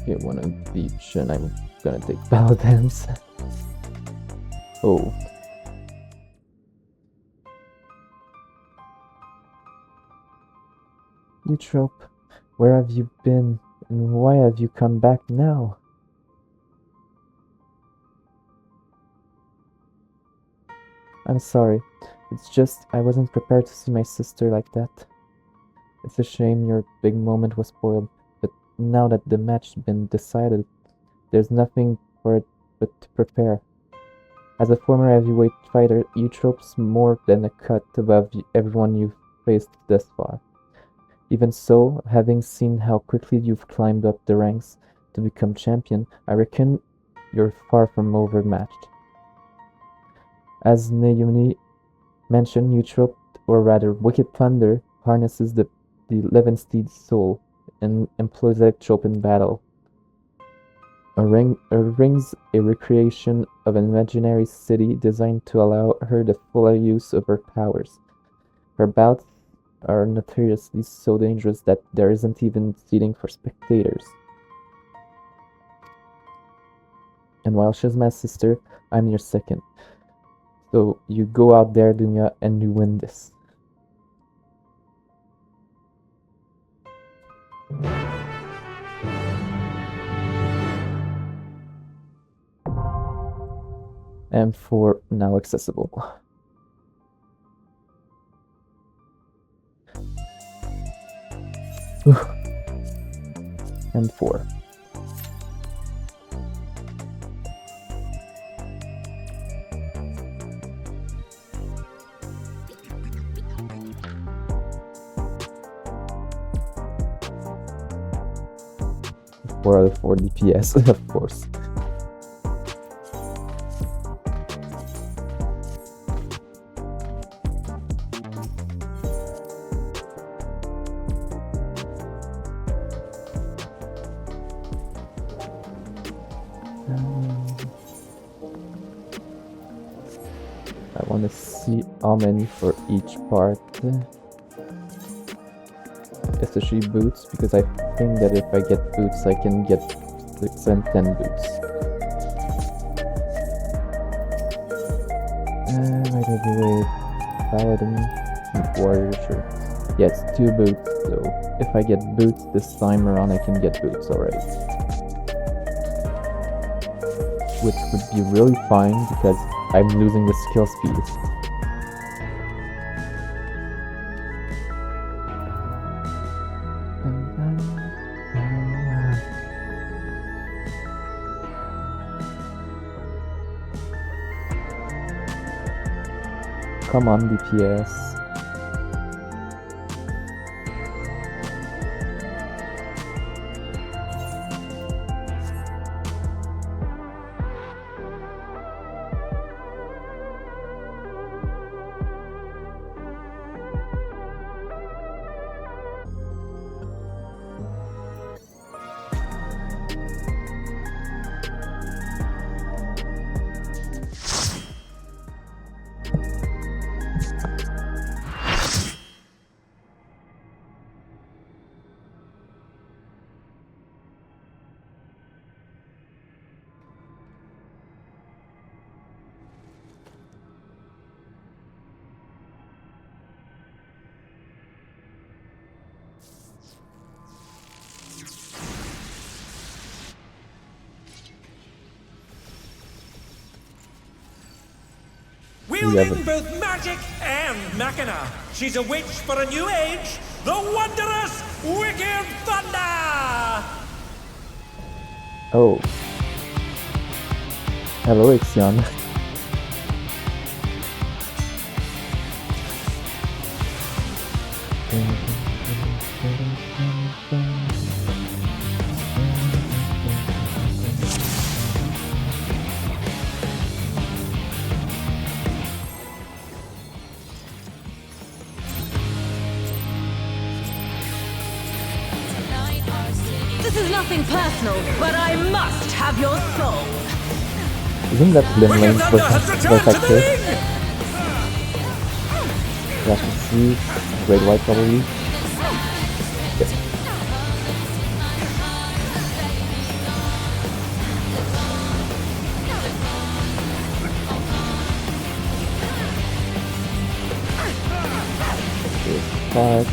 Okay, one of each, and I'm gonna take Paladins. Oh. Eutrope, where have you been, and why have you come back now? I'm sorry. It's just I wasn't prepared to see my sister like that. It's a shame your big moment was spoiled, but now that the match's been decided, there's nothing for it but to prepare. As a former heavyweight fighter, Eutrope's more than a cut above everyone you've faced thus far. Even so, having seen how quickly you've climbed up the ranks to become champion, I reckon you're far from overmatched. As Naomi mentioned, Eutrope, or rather Wicked Thunder, harnesses the Levensteed's soul and employs Electrope in battle. A ring's a recreation of an imaginary city designed to allow her the full use of her powers. Her bouts are notoriously so dangerous that there isn't even seating for spectators. And while she's my sister, I'm your second. So you go out there, Dunya, and you win this. M4 now accessible. M4. Four out of 4 DPS, of course. I want to see how many for each part. Especially boots, because I think that if I get boots, I can get 6 and 10 boots. Right away, Paladin, Warrior, sure. Yeah, it's 2 boots, so if I get boots this time around, I can get boots already. Which would be really fine, because I'm losing the skill speed. Come on, DPS. Wielding both magic and machina, she's a witch for a new age, the wondrous Wicked Thunder! Oh. Hello, Ixion. This is nothing personal, but I must have your soul. Isn't that Lin Lane's protector? Flash and see, Great White probably. Yes. spark.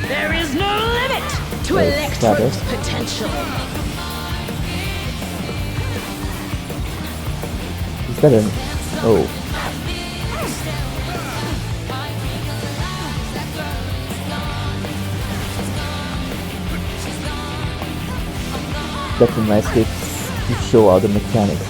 There is no limit to Let's Electro's potential. Is that an... Oh. That's a nice way to show all the mechanics.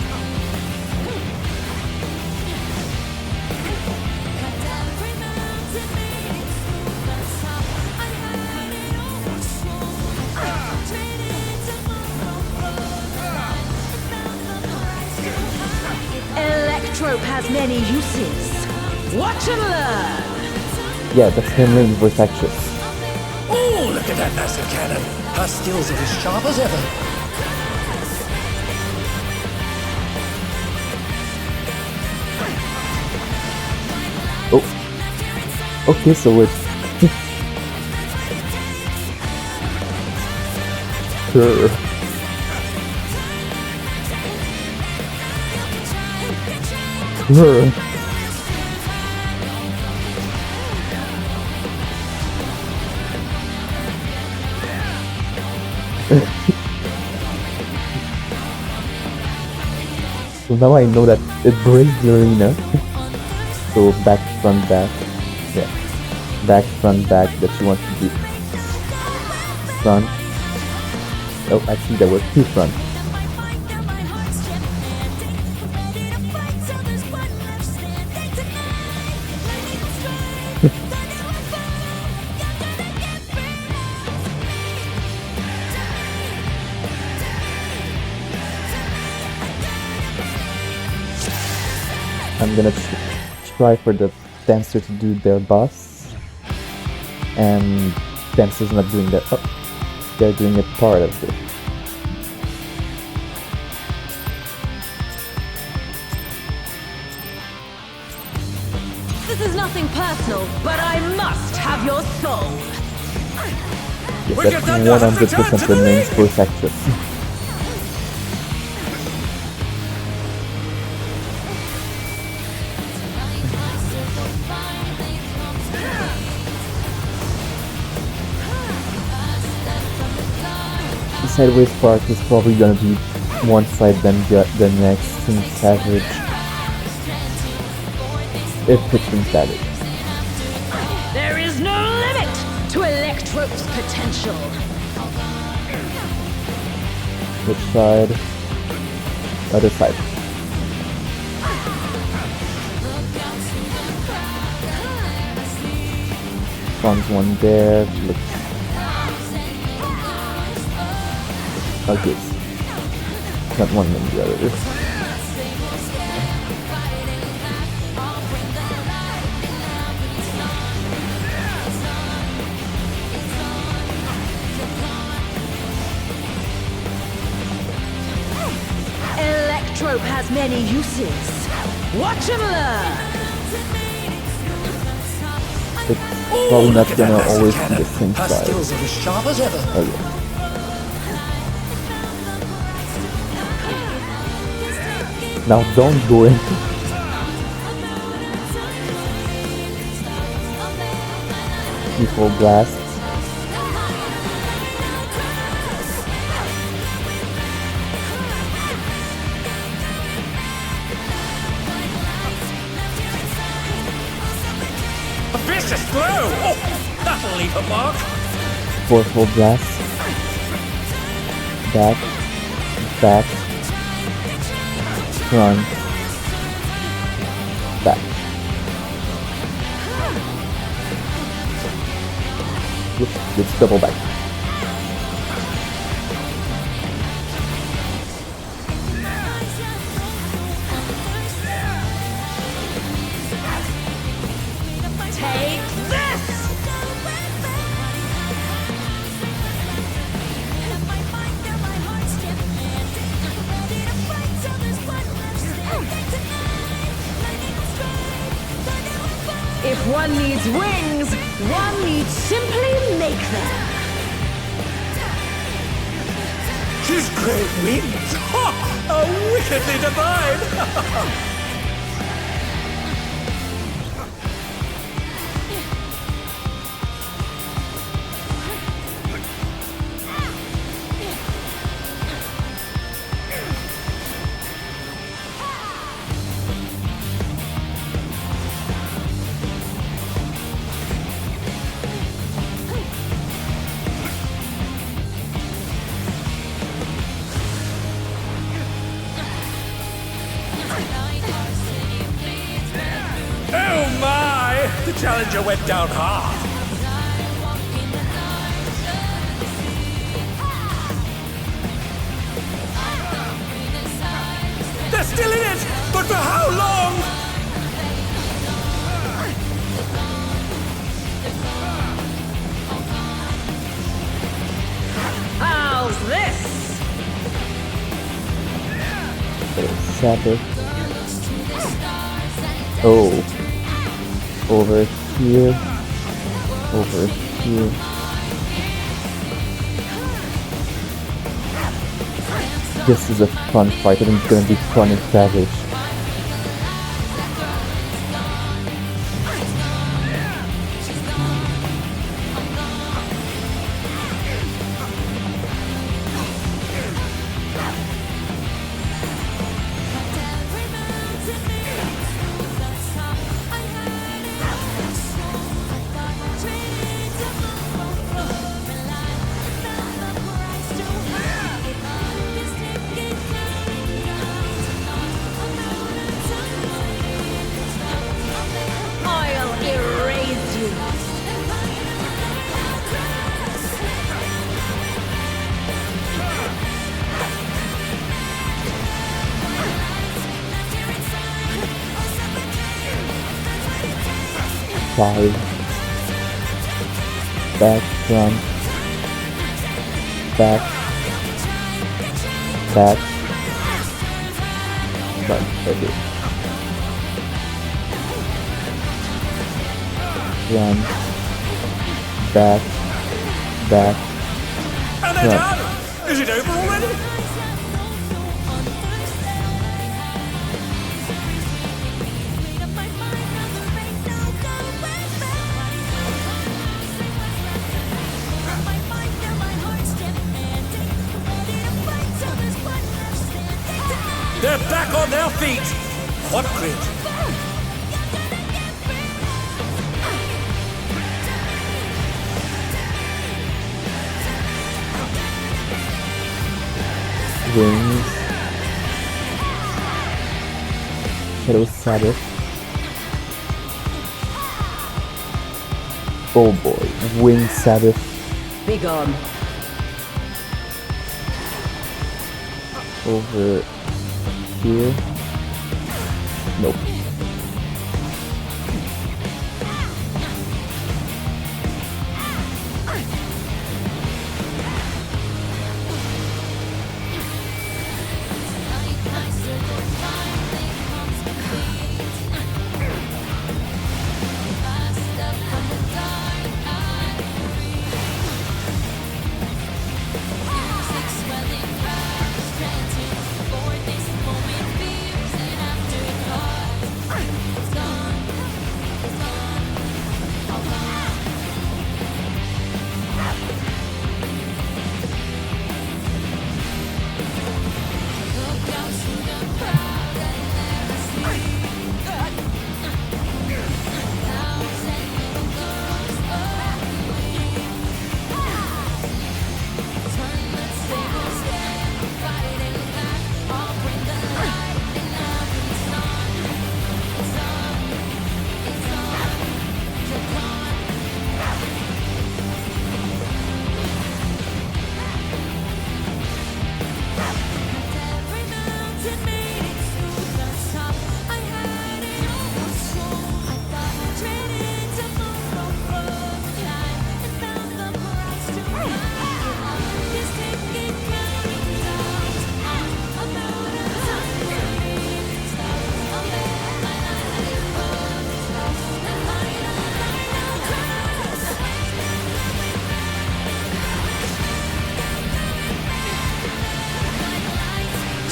Electro has many uses. Watch and learn. Yeah, that's him learning voice actress. Oh, look at that massive cannon. Her skills are as sharp as ever. Oh. Okay, so it's... Sure. Sure. So now I know that it breaks the arena. So back, front, back. Yeah. Back, front, back that you want to do. Front. Oh, actually there were two front. I'm gonna try for the dancer to do their boss, and dancer's not doing that. Oh, they're doing a part of it. This is nothing personal, but I must have your soul. Yes, that's 100% the main voice actress. The sideways part is probably gonna be one side then the next in Savage. If it's in Savage. There is no limit to Electro's potential. Which side? Other side. Front one there. Look. Okay. Not one than the other. Electro has many uses. Watch and learn. It's probably not gonna always be the same Her side. skills are as sharp as ever. Oh yeah. Now don't go in. People blasts. A vicious blow! Oh, that'll leave a mark. Forceful blast. Back. Back. Front. Back. Whoops, it's double back. Take this! If one needs wings, one needs simply make them. His great wings! Ha! Are wickedly divine! challenger went down hard. They're still in it, but for how long? How's this? Sabbath. Oh. Over here. Over here. This is a fun fight. I think it's gonna be fun and savage. I'll erase you. 5. Back, front. Back. Back. Front. Okay. Front. Back. Back. And they're Right. done! Is it over already? They're back on their feet! What grit! Wings. Shadow Sabbath. Oh boy, Wing Sabbath. Be gone. Over here. Nope.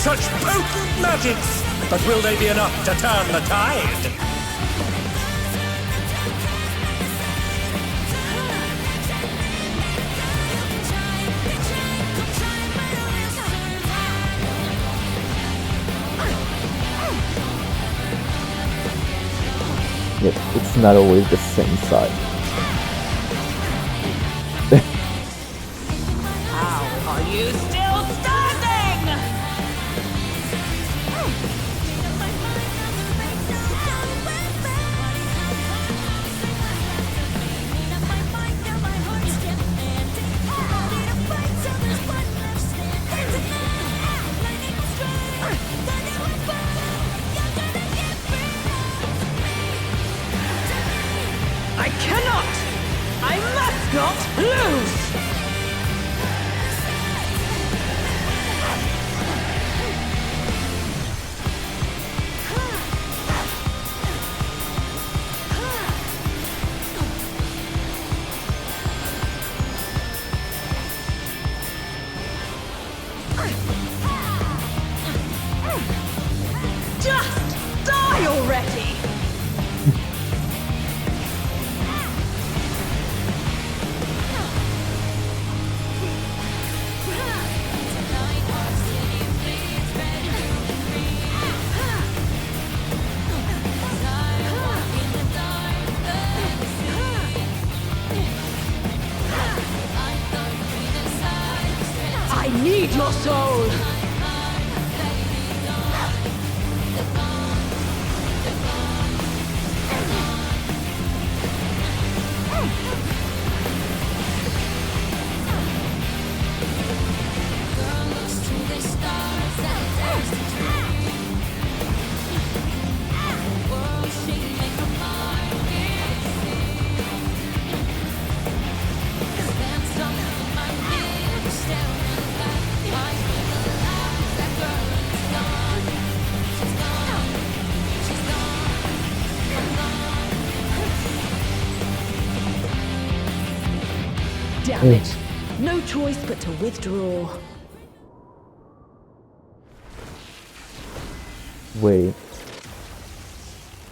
Such potent magics! But will they be enough to turn the tide? Yep, it's not always the same side. How are you still standing? Let's not lose! Just die already! I need your soul! Damn it. No choice but to withdraw. Wait.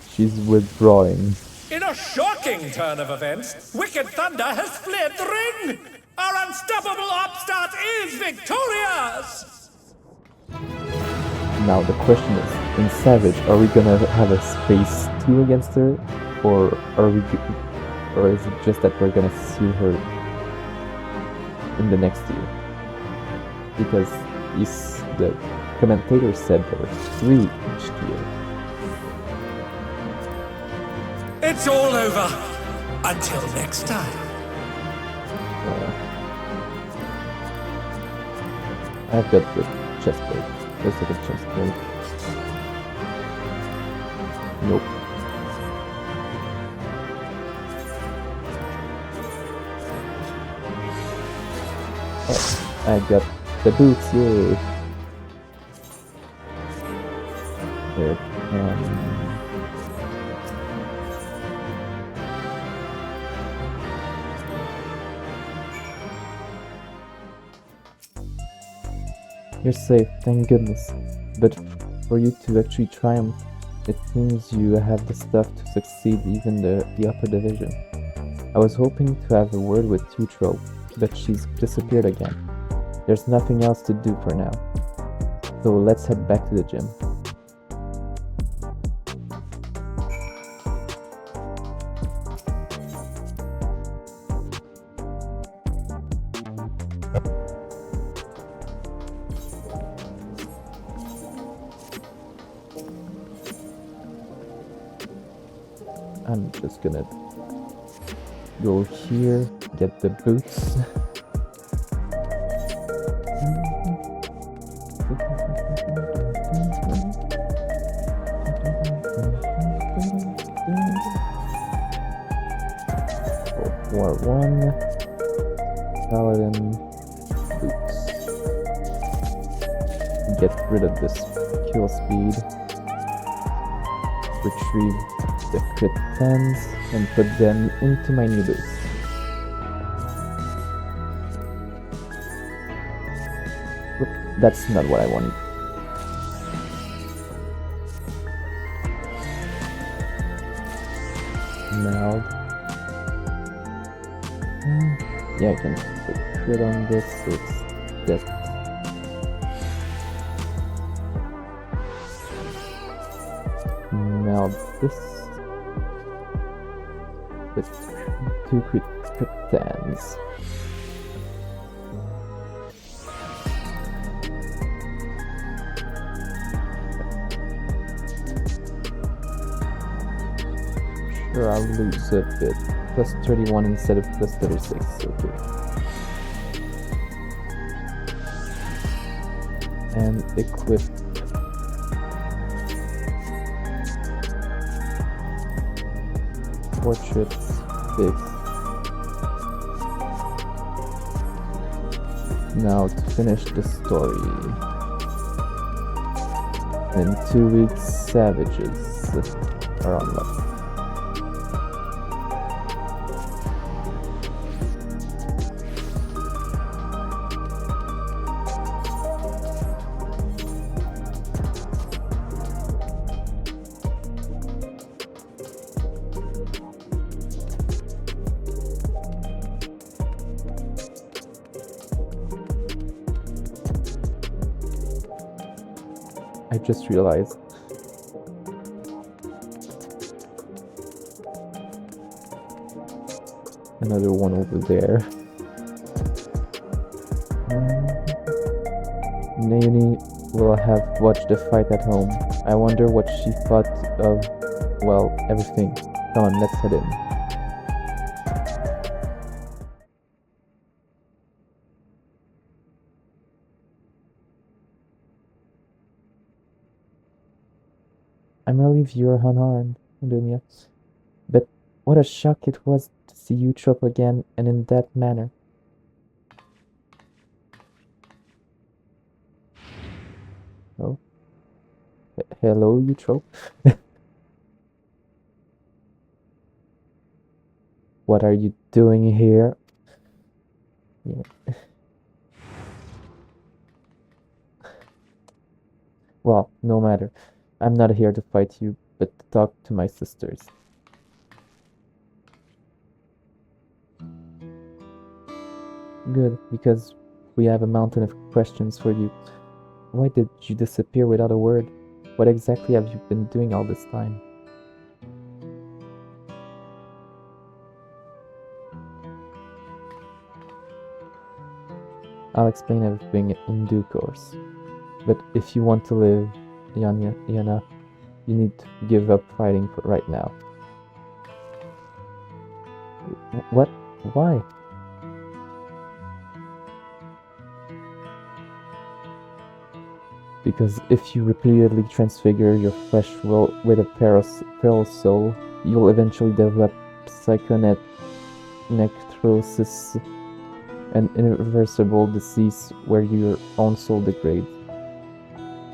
She's withdrawing. In a shocking turn of events, Wicked Thunder has fled the ring! Our unstoppable upstart is victorious! Now the question is, in Savage, are we gonna have a space 2 against her? Or is it just that we're gonna see her in the next year? Because the commentator said there were 3 each year. It's all over. Until next time. I've got the chest plate. Let's look at chest plate. Nope. Oh, I got the boots, yay! There, You're safe, thank goodness. But for you to actually triumph, it seems you have the stuff to succeed even the upper division. I was hoping to have a word with Teutro, but she's disappeared again. There's nothing else to do for now. So let's head back to the gym. I'm just gonna go here, get the boots. War 1, Paladin boots. Get rid of this kill speed. Retrieve the crit 10s and put them into my new boots. Whoop, that's not what I wanted. Now, yeah, I can put crit on this, so it's just. Now this with 2 crit 10s. Sure, I'll lose a bit. Plus 31 instead of plus 36, okay. And equip portrait 6. Now to finish the story. In 2 weeks, savages are unlocked. I just realized. Another one over there. Naomi will have watched the fight at home. I wonder what she thought of, well, everything. Come on, let's head in. I'm relieved you're unharmed, Dunya. But what a shock it was to see you trope again and in that manner. Oh. Hello, Eutrope. What are you doing here? Yeah. Well, no matter. I'm not here to fight you, but to talk to my sisters. Good, because we have a mountain of questions for you. Why did you disappear without a word? What exactly have you been doing all this time? I'll explain everything in due course. But if you want to live, Yana, you need to give up fighting for right now. What? Why? Because if you repeatedly transfigure your flesh with a feral soul, you'll eventually develop psychonecrosis, an irreversible disease where your own soul degrades.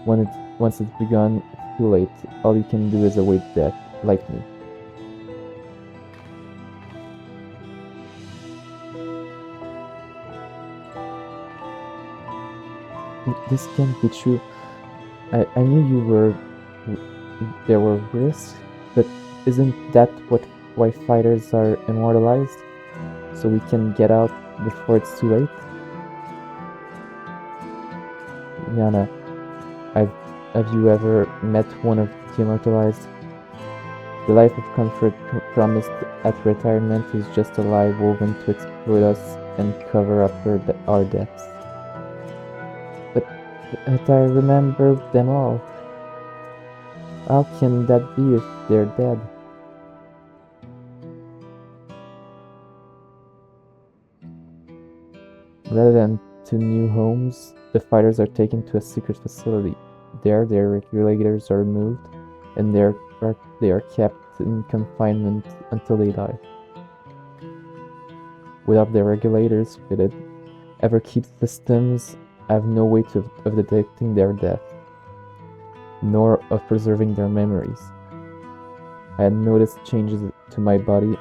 Once it's begun, it's too late. All you can do is await death, like me. This can't be true. I knew there were risks, but isn't that why fighters are immortalized? So we can get out before it's too late? Yana, have you ever met one of the immortalized? The life of comfort promised at retirement is just a lie woven to exploit us and cover up our debts. But I remember them all. How can that be if they're dead? Rather than to new homes, the fighters are taken to a secret facility. There, their regulators are removed, and they are kept in confinement until they die. Without their regulators fitted, ever-keep systems have no way of detecting their death, nor of preserving their memories. I had noticed changes to my body,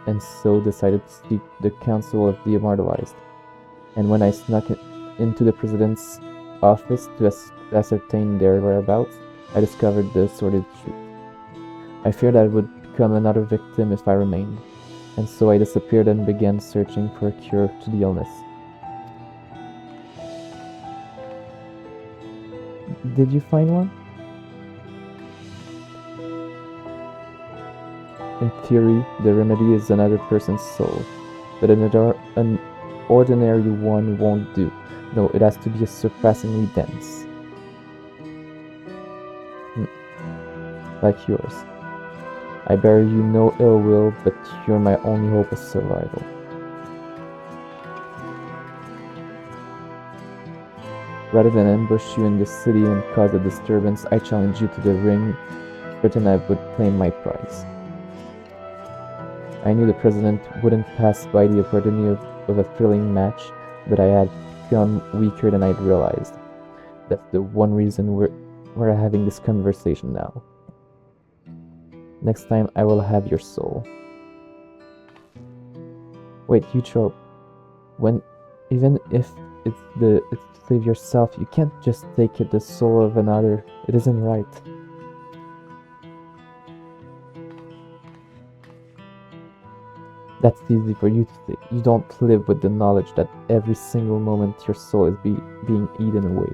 and so decided to seek the counsel of the immortalized. And when I snuck into the president's office to ascertain their whereabouts, I discovered the sordid truth. I feared I would become another victim if I remained, and so I disappeared and began searching for a cure to the illness. Did you find one? In theory, the remedy is another person's soul, but an ordinary one won't do. No, it has to be surpassingly dense. Like yours. I bear you no ill will, but you're my only hope of survival. Rather than ambush you in the city and cause a disturbance, I challenge you to the ring, certain I would claim my prize. I knew the president wouldn't pass by the opportunity of a thrilling match, but I had become weaker than I'd realized. That's the one reason we're having this conversation now. Next time I will have your soul. Wait, you trope. Even if it's to save yourself, you can't just take the soul of another. It isn't right. That's easy for you to say. You don't live with the knowledge that every single moment your soul is being eaten away.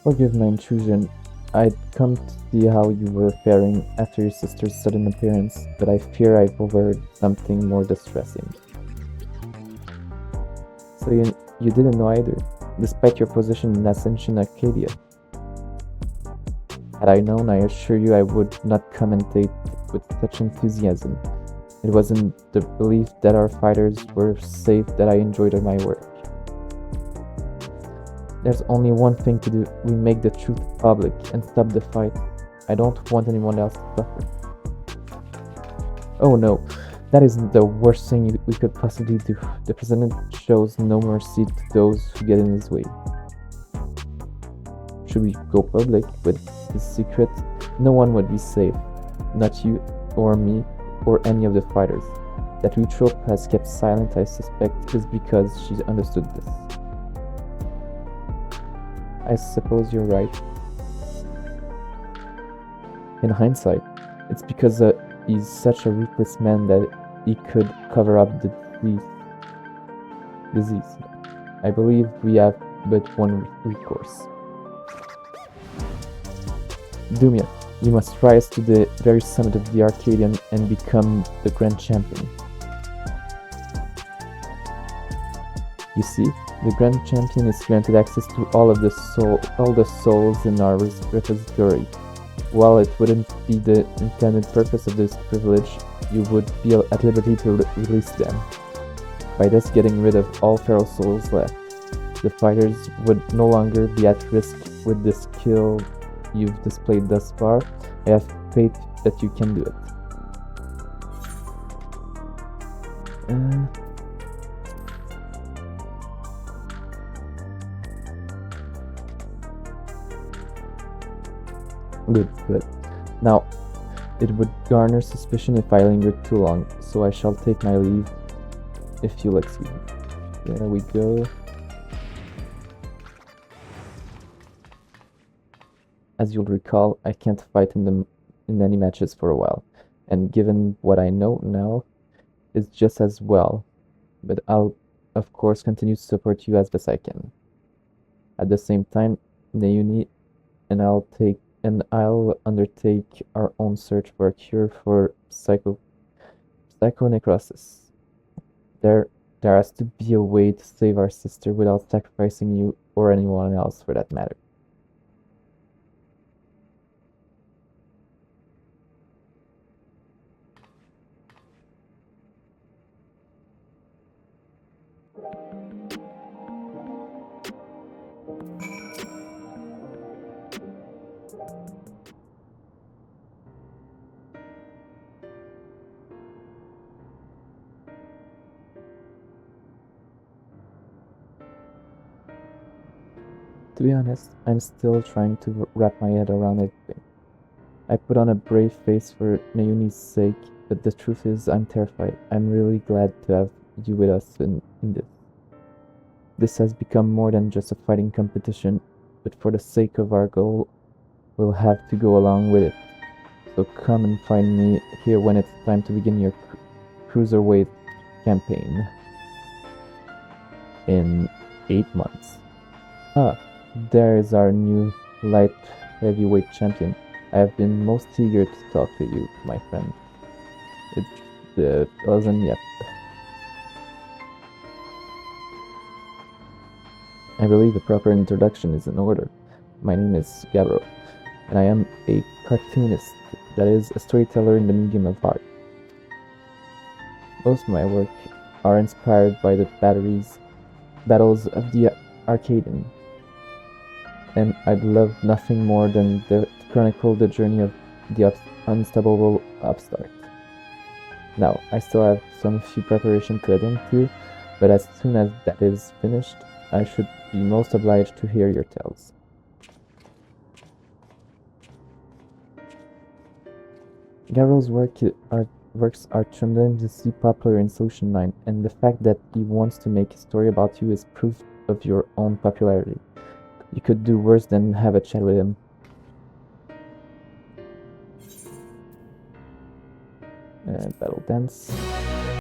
Forgive my intrusion. I'd come to see how you were faring after your sister's sudden appearance, but I fear I've overheard something more distressing. So you didn't know either, despite your position in Ascension Arcadia. Had I known, I assure you I would not commentate with such enthusiasm. It wasn't the belief that our fighters were safe that I enjoyed my work. There's only one thing to do. We make the truth public and stop the fight. I don't want anyone else to suffer. Oh no, that isn't the worst thing we could possibly do. The President shows no mercy to those who get in his way. Should we go public with his secret? No one would be safe. Not you, or me, or any of the fighters. That Eutrope has kept silent, I suspect, is because she understood this. I suppose you're right. In hindsight, it's because he's such a ruthless man that he could cover up the disease. I believe we have but one recourse. Dumia, you must rise to the very summit of the Arcadion and become the Grand Champion. You see, the Grand Champion is granted access to all the souls in our repository. While it wouldn't be the intended purpose of this privilege, you would be at liberty to release them. By thus getting rid of all feral souls left, the fighters would no longer be at risk with the skill you've displayed thus far. I have faith that you can do it. Good. Now, it would garner suspicion if I lingered too long, so I shall take my leave, if you'll excuse me. There we go. As you'll recall, I can't fight in any matches for a while, and given what I know now, it's just as well, but I'll, of course, continue to support you as best I can. At the same time, Naomi and I'll undertake our own search for a cure for psychonecrosis. There has to be a way to save our sister without sacrificing you or anyone else for that matter. To be honest, I'm still trying to wrap my head around everything. I put on a brave face for Naomi's sake, but the truth is I'm terrified. I'm really glad to have you with us in this. This has become more than just a fighting competition, but for the sake of our goal, we'll have to go along with it. So come and find me here when it's time to begin your cruiserweight campaign. In 8 months. There is our new light heavyweight champion. I have been most eager to talk to you, my friend. It wasn't yet. I believe a proper introduction is in order. My name is Gabriel, and I am a cartoonist, that is, a storyteller in the medium of art. Most of my work are inspired by the battles of the Arcadion, and I'd love nothing more than to chronicle the journey of the unstoppable upstart. Now, I still have some few preparation to attend to, but as soon as that is finished, I should be most obliged to hear your tales. Gabriel's works are tremendously popular in Social 9, and the fact that he wants to make a story about you is proof of your own popularity. You could do worse than have a chat with him. Battle dance.